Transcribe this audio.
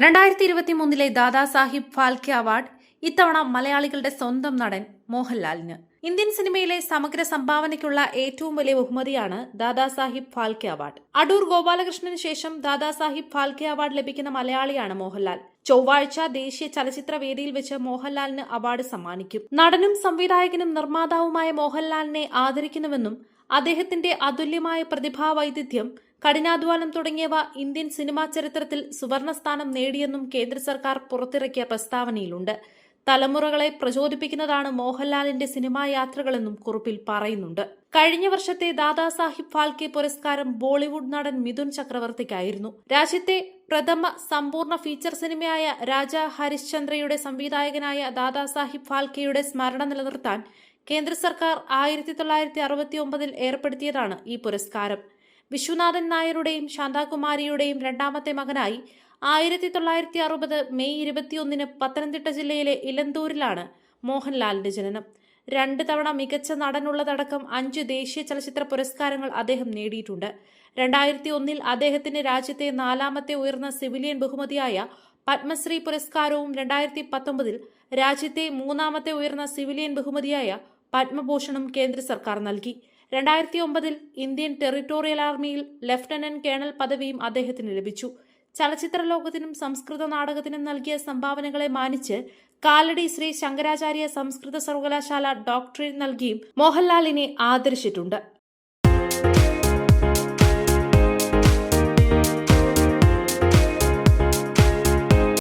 2023 Dadasaheb Phalke award ഇത്തവണ മലയാളികളുടെ സ്വന്തം നടൻ മോഹൻലാലിന്. ഇന്ത്യൻ സിനിമയിലെ സമഗ്ര സംഭാവനയ്ക്കുള്ള ഏറ്റവും വലിയ ബഹുമതിയാണ് ദാദാസാഹിബ് ഫാൽക്കെ അവാർഡ്. അടൂർ ഗോപാലകൃഷ്ണന് ശേഷം ദാദാസാഹിബ് ഫാൽക്കെ അവാർഡ് ലഭിക്കുന്ന മലയാളിയാണ് മോഹൻലാൽ. ചൊവ്വാഴ്ച ദേശീയ ചലച്ചിത്ര വേദിയിൽ വെച്ച് മോഹൻലാലിന് അവാർഡ് സമ്മാനിക്കും. നടനും സംവിധായകനും നിർമ്മാതാവുമായ മോഹൻലാലിനെ ആദരിക്കുന്നുവെന്നും അദ്ദേഹത്തിന്റെ അതുല്യമായ പ്രതിഭാവൈദഗ്ധ്യം, കഠിനാധ്വാനം തുടങ്ങിയവ ഇന്ത്യൻ സിനിമാ ചരിത്രത്തിൽ സുവർണസ്ഥാനം നേടിയെന്നും കേന്ദ്ര സർക്കാർ പുറത്തിറക്കിയ പ്രസ്താവനയിലുണ്ട്. തലമുറകളെ പ്രചോദിപ്പിക്കുന്നതാണ് മോഹൻലാലിന്റെ സിനിമാ യാത്രകളെന്നും കുറിപ്പിൽ പറയുന്നുണ്ട്. കഴിഞ്ഞ വർഷത്തെ ദാദാസാഹിബ് ഫാൽക്കെ പുരസ്കാരം ബോളിവുഡ് നടൻ മിഥുൻ ചക്രവർത്തിക്കായിരുന്നു. രാജ്യത്തെ പ്രഥമ സമ്പൂർണ്ണ ഫീച്ചർ സിനിമയായ രാജ ഹരിശ്ചന്ദ്രയുടെ സംവിധായകനായ ദാദാസാഹിബ് ഫാൽക്കെയുടെ സ്മരണ നിലനിർത്താൻ കേന്ദ്ര സർക്കാർ 1969 ഏർപ്പെടുത്തിയതാണ് ഈ പുരസ്കാരം. വിശ്വനാഥൻ നായരുടെയും ശാന്താകുമാരിയുടെയും രണ്ടാമത്തെ മകനായി 1960 മെയ് 21 പത്തനംതിട്ട ജില്ലയിലെ ഇലന്തൂരിലാണ് മോഹൻലാലിന്റെ ജനനം. 2 തവണ മികച്ച നടനുള്ളതടക്കം 5 ദേശീയ ചലച്ചിത്ര പുരസ്കാരങ്ങൾ അദ്ദേഹം നേടിയിട്ടുണ്ട്. 2001 അദ്ദേഹത്തിന് രാജ്യത്തെ 4ാമത്തെ ഉയർന്ന സിവിലിയൻ ബഹുമതിയായ പത്മശ്രീ പുരസ്കാരവും 2019 രാജ്യത്തെ 3ാമത്തെ ഉയർന്ന സിവിലിയൻ ബഹുമതിയായ പത്മഭൂഷണും കേന്ദ്ര സർക്കാർ നൽകി. 2009 ഇന്ത്യൻ ടെറിട്ടോറിയൽ ആർമിയിൽ ലഫ്റ്റനന്റ് കേണൽ പദവിയും അദ്ദേഹത്തിന് ലഭിച്ചു. ചലച്ചിത്ര ലോകത്തിനും സംസ്കൃത നാടകത്തിനും നൽകിയ സംഭാവനകളെ മാനിച്ച് കാലടി ശ്രീ ശങ്കരാചാര്യ സംസ്കൃത സർവകലാശാല ഡോക്ടറേറ്റ് നൽകിയും മോഹൻലാലിനെ ആദരിച്ചിട്ടുണ്ട്.